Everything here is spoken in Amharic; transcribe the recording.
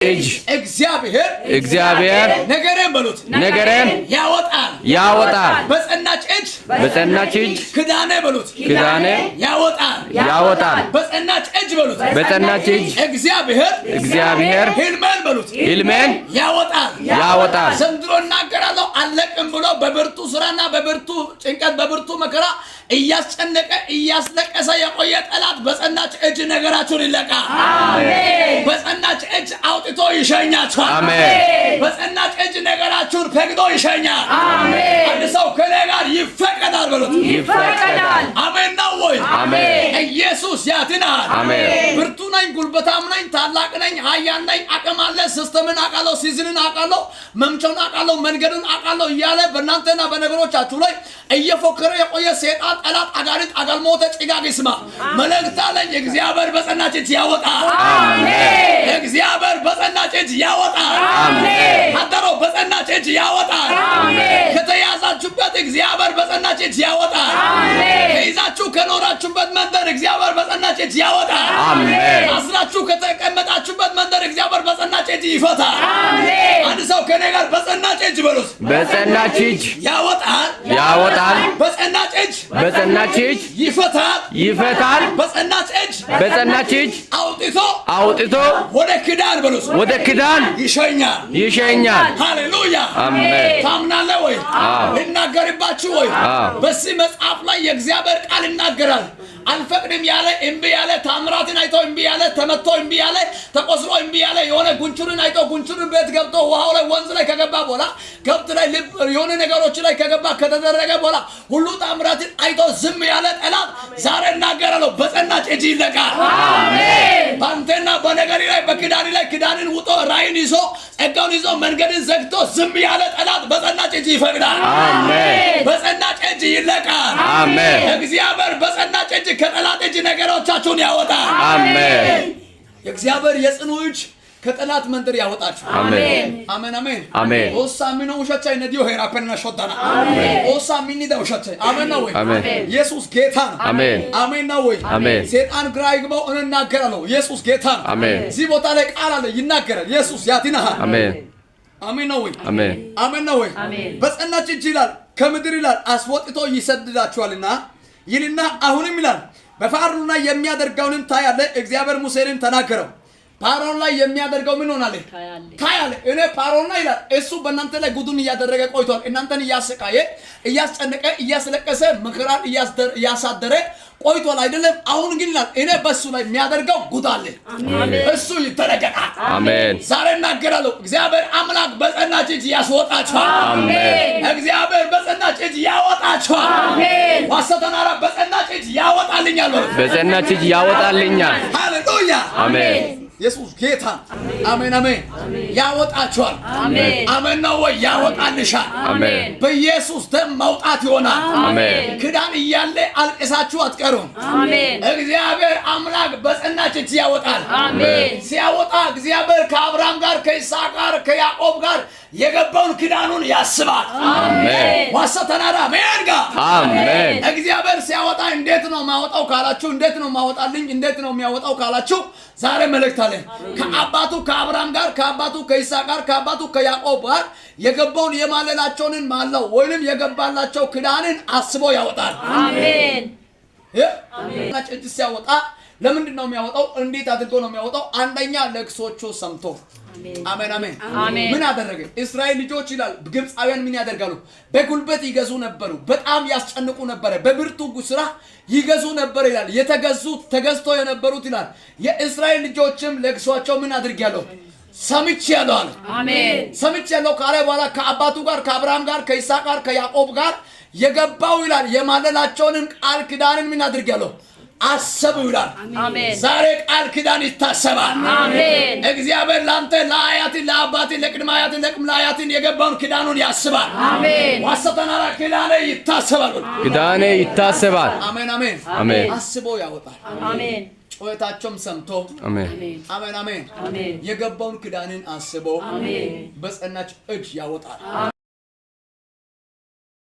እጅ እግዚአብሔር ነገረን በሉት ነገረን ያወጣል በጸናች እጅ ክዳኔ በሉት ክዳኔ ያወጣል በጸናች እጅ በሉት በጸናች እጅ እግዚአብሔር ህልሜን በሉት ህልሜን ያወጣል ዘንድሮ እናገራለሁ አለቅም ብሎ በብርቱ ስራና በብርቱ ጭንቀት በብርቱ መከራ እያስጨነቀ እያስለቀሰ የቆየ ጠላት በጸናች እጅ ነገራችሁን ይለቃል። አሜን። በጸናች እጅ አውጥቶ ይሸኛችኋል። አሜን። በጸናች እጅ ነገራችሁን ፈቅዶ ይሸኛል። አሜን። አንድ ሰው ከኔ ጋር ይፈቀዳል በሉት። ይፈቀዳል። አሜን ነው ወይ? አሜን። ኢየሱስ ያድናል። አሜን። ብርቱ ነኝ፣ ጉልበታም ነኝ፣ ታላቅ ነኝ፣ ኃያል ነኝ፣ አቅም አለ፣ ሲስተምን አውቃለሁ፣ ሲዝንን አውቃለሁ፣ መምቻውን አውቃለሁ፣ መንገዱን አውቃለሁ እያለ በእናንተና በነገሮቻችሁ ላይ እየፎከረ የቆየ ሰይጣን ጠላት አጋሪት አጋልሞተ ጭጋግ ይስማ። መልእክት አለኝ። እግዚአብሔር በጸናች እጅ ያወጣል። አሜን። እግዚአብሔር በጸናች እጅ ያወጣል። አሜን። አደሮ በጸናች እጅ ያወጣል። አሜን። ከተያዛችሁበት እግዚአብሔር በጸናች እጅ ያወጣል። አሜን። ከይዛችሁ ከኖራችሁበት መንደር እግዚአብሔር በጸናች እጅ ያወጣል። አሜን። አስራችሁ ከተቀመጣችሁበት መንደር እግዚአብሔር በጸናች እጅ ይፈታል። አሜን። አንድ ሰው ከኔ ጋር በጸናች እጅ በሉት። በጸናች እጅ ያወጣል። በጸናች እጅ ይፈታል። በጸናች እጅ አውጥቶ ወደ ክዳን በሉት ወደ ክዳን ይሸኛል። ሃሌሉያ አሜን። ታምናለህ ወይ? ልናገርባችሁ ወይ? በዚህ መጽሐፍ ላይ የእግዚአብሔር ቃል ይናገራል። አልፈቅድም ያለ እምቢ ያለ ታምራትን አይቶ እምቢ ያለ ተመቶ እምቢ ያለ ተቆስሎ እምቢ ያለ የሆነ ጉንቹርን አይቶ ጉንቹርን ቤት ገብቶ ውሃው ላይ ወንዝ ላይ ከገባ በኋላ ከብት ላይ ልብ የሆነ ነገሮች ላይ ከገባ ከተደረገ በኋላ ሁሉ ታምራትን አይቶ ዝም ያለ ጠላት ዛሬ እናገራለሁ በጸናች እጅ ይለቃል። አሜን። ባንተና በነገሪ ላይ በክዳኒ ላይ ክዳንን ውጦ ራይን ይዞ ጸጋውን ይዞ መንገድን ዘግቶ ዝም ያለ ጠላት በጸናች እጅ ይፈቅዳል። አሜን። በጸናች እጅ ይለቃል። አሜን። እግዚአብሔር በጸናች እጅ ከጠላት እጅ ነገሮቻችሁን ያወጣል። አሜን። የእግዚአብሔር የጽኑ እጅ ከጠላት መንደር ያወጣችሁ። አሜን አሜን አሜን አሜን። ኦሳ ሚኖ ውሸቻ ነዲዮ ሄራፐና ሾታና አሜን። ኦሳ ሚኒ ዳ ውሸቻ አሜን ነው ወይ? ኢየሱስ ጌታ ነው። አሜን አሜን ነው ወይ? ሰይጣን ግራ ይግባው እናገራለሁ። ኢየሱስ ጌታ ነው። አሜን። እዚህ ቦታ ላይ ቃል አለ ይናገራል። ኢየሱስ ያድናል። አሜን አሜን ነው ወይ? አሜን ነው ወይ? በጸናች እጅ ይላል ከምድር ይላል አስወጥቶ ይሰድዳችኋልና ይልና አሁንም ይላል በፋርዖን ላይ የሚያደርገውንም ታያለ። እግዚአብሔር ሙሴን ተናገረው። ፋርዖን ላይ የሚያደርገው ምን ሆናለ? ታያለ። እኔ ፋርዖን ላይ ይላል እሱ በእናንተ ላይ ጉዱን እያደረገ ቆይቷል። እናንተን እያሰቃየ እያስጨነቀ እያስለቀሰ መከራን እያሳደረ ቆይቷል አይደለም? አሁን ግን ይላል እኔ በሱ ላይ የሚያደርገው ጉድ አለ። እሱ ይተረገጣል። አሜን። ዛሬ እናገራለሁ እግዚአብሔር አምላክ በጸናች እጅ ያስወጣችኋል። አሜን። እግዚአብሔር በጸናች እጅ ያወጣችኋል። አሜን። ዋሰተናራ በጸናች እጅ ያወጣልኛል። በጸናች እጅ ያወጣልኛል። ሃሌሉያ አሜን። ኢየሱስ ጌታ አሜን አሜን። ያወጣችኋል። አሜን አሜን ነው ወይ? ያወጣልሻል። አሜን። በኢየሱስ ደም መውጣት ይሆናል። አሜን። ክዳን እያለ አልቅሳችሁ አትቀሩም። አሜን። እግዚአብሔር አምላክ በጸናች እጅ ያወጣል። አሜን። ሲያወጣ እግዚአብሔር ከአብርሃም ጋር ከይስሐቅ ጋር ከያዕቆብ ጋር የገባውን ክዳኑን ያስባል። አሜን። ዋሰተናራ መንጋ አሜን። እግዚአብሔር ሲያወጣ እንዴት ነው ማወጣው ካላችሁ፣ እንዴት ነው ማወጣልኝ፣ እንዴት ነው የሚያወጣው ካላችሁ ዛሬ መልእክት አለ። ከአባቱ ከአብርሃም ጋር ከአባቱ ከይስሐቅ ጋር ከአባቱ ከያዕቆብ ጋር የገባውን የማለላቸውን ማለው ወይንም የገባላቸው ክዳንን አስቦ ያወጣል። አሜን አሜን። እጅ ሲያወጣ ለምንድን ነው የሚያወጣው? እንዴት አድርጎ ነው የሚያወጣው? አንደኛ ለቅሶቹ ሰምቶ አሜን አሜን አሜን። ምን አደረገ? እስራኤል ልጆች ይላል ግብፃውያን ምን ያደርጋሉ? በጉልበት ይገዙ ነበሩ። በጣም ያስጨንቁ ነበር። በብርቱ ስራ ይገዙ ነበር ይላል። የተገዙት ተገዝቶ የነበሩት ይላል የእስራኤል ልጆችም ለቅሷቸው ምን አድርጊያለሁ? ሰምቻለሁ አለ። አሜን። ሰምቻለሁ ካለ በኋላ ከአባቱ ጋር ከአብርሃም ጋር ከይስሐቅ ጋር ከያዕቆብ ጋር የገባው ይላል የማለላቸውንም ቃል ኪዳንን ምን አድርጊያለሁ? አሰቡ ይላል። አሜን። ዛሬ ቃል ኪዳን ይታሰባል። አሜን። እግዚአብሔር ላንተ ለአያት ለአባት ለቅድመ አያት ለቅድመ አያት የገባውን ኪዳኑን ያስባል። አሜን። ዋሰተናራ ኪዳኔ ይታሰባል። ኪዳኔ ይታሰባል። አሜን አሜን አሜን። አስቦ ያወጣል። አሜን። ጩኸታቸውም ሰምቶ አሜን አሜን አሜን የገባውን ኪዳንን አስቦ በጸናች እጅ ያወጣል።